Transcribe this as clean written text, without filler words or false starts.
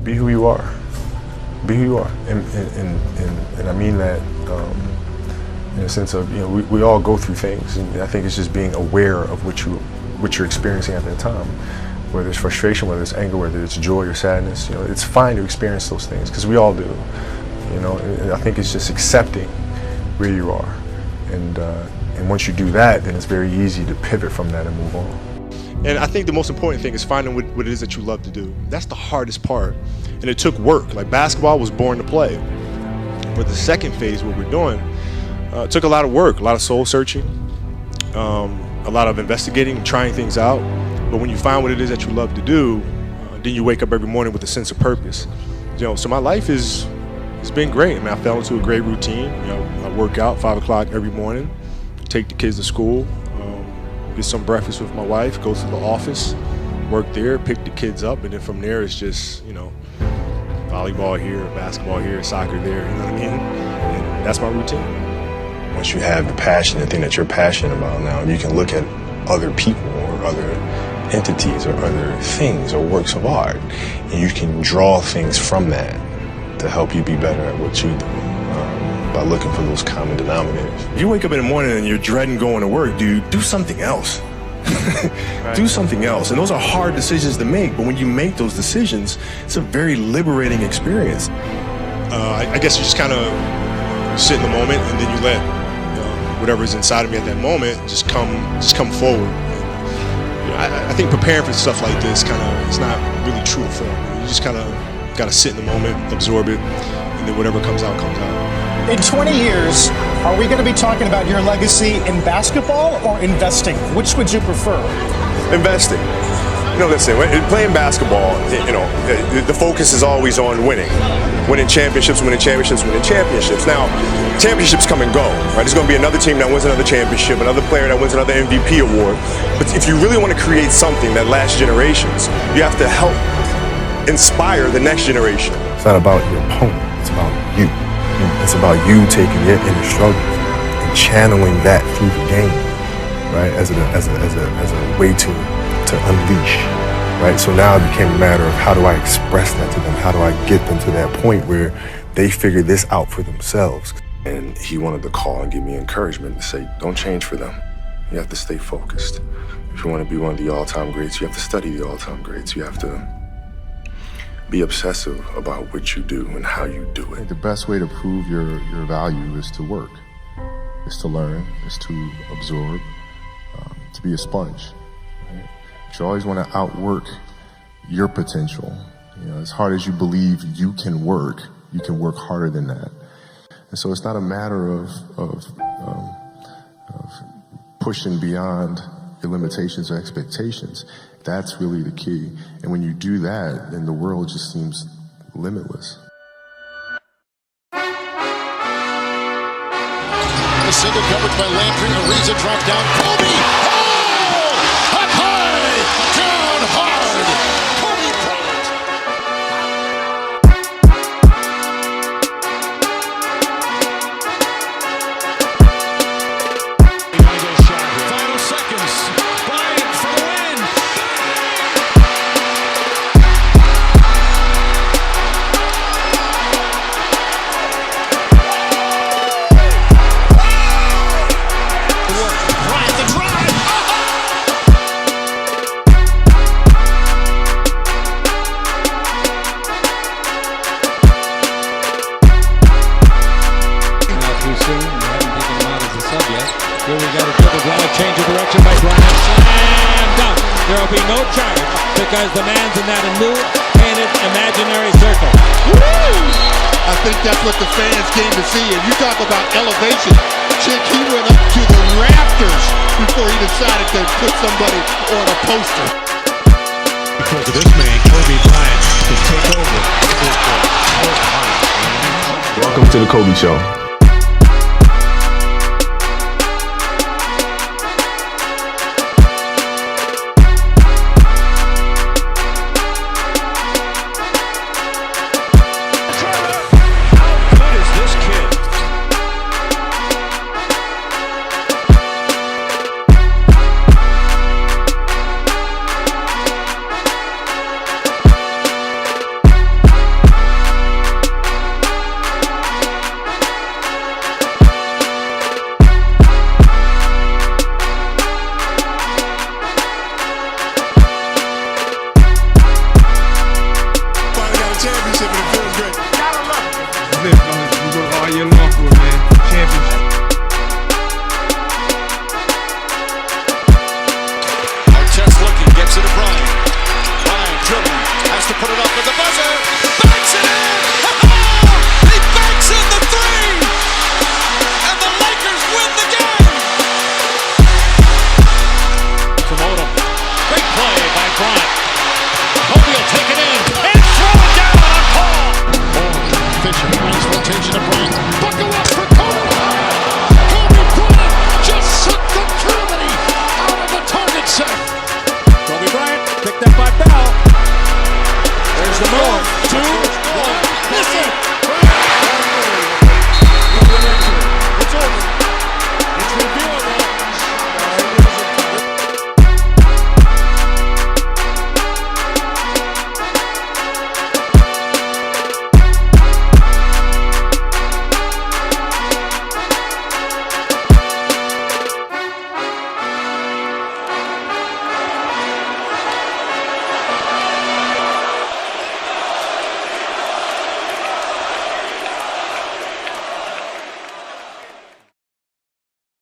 be who you are. Be who you are, and I mean that in a sense of, we all go through things, and I think it's just being aware of what you're experiencing at that time, whether it's frustration, whether it's anger, whether it's joy or sadness. It's fine to experience those things because we all do. And I think it's just accepting where you are, and once you do that, then it's very easy to pivot from that and move on. And I think the most important thing is finding what it is that you love to do. That's the hardest part. And it took work. Like, basketball was born to play. But the second phase, what we're doing, took a lot of work, a lot of soul searching, a lot of investigating and trying things out. But when you find what it is that you love to do, then you wake up every morning with a sense of purpose. So my life it's been great. I mean, I fell into a great routine. I work out 5 o'clock every morning, take the kids to school, get some breakfast with my wife, go to the office, work there, pick the kids up, and then from there it's just, volleyball here, basketball here, soccer there, you know what I mean? And that's my routine. Once you have the passion, the thing that you're passionate about now, you can look at other people or other entities or other things or works of art, and you can draw things from that to help you be better at what you do. By looking for those common denominators. If you wake up in the morning and you're dreading going to work, dude, do something else. Right. Do something else. And those are hard decisions to make, but when you make those decisions, it's a very liberating experience. I guess you just kind of sit in the moment, and then you let whatever's inside of me at that moment just come forward. And, I think preparing for stuff like this it's not really true to form. You just kind of got to sit in the moment, absorb it, and then whatever comes out, comes out. In 20 years, are we going to be talking about your legacy in basketball or investing? Which would you prefer? Investing. Listen, playing basketball, the focus is always on winning. Winning championships, winning championships, winning championships. Now, championships come and go, right? There's going to be another team that wins another championship, another player that wins another MVP award. But if you really want to create something that lasts generations, you have to help inspire the next generation. It's not about your opponent, it's about you. It's about you taking your inner struggle and channeling that through the game, right? As a way to unleash, right? So now it became a matter of how do I express that to them? How do I get them to that point where they figure this out for themselves? And he wanted to call and give me encouragement to say, don't change for them. You have to stay focused. If you want to be one of the all-time greats, you have to study the all-time greats. You have to be obsessive about what you do and how you do it. The best way to prove your value is to work, is to learn, is to absorb, to be a sponge. Right? But you always want to outwork your potential. As hard as you believe you can work harder than that. And so it's not a matter of pushing beyond your limitations or expectations. That's really the key. And when you do that, then the world just seems limitless. The single covered by Landry. Ariza dropped down. Kobe! Oh! Up high! Down hard! Kobe Bryant! Final seconds. Bryant for the win! Here we got a triple drive, change of direction by Bryant. Slam dunk. There will be no charge because the man's in that new painted imaginary circle. Woo! I think that's what the fans came to see. And you talk about elevation. Chick, he went up to the rafters before he decided to put somebody on a poster. Because of this man, Kobe Bryant, to take over. Welcome to the Kobe Show. going.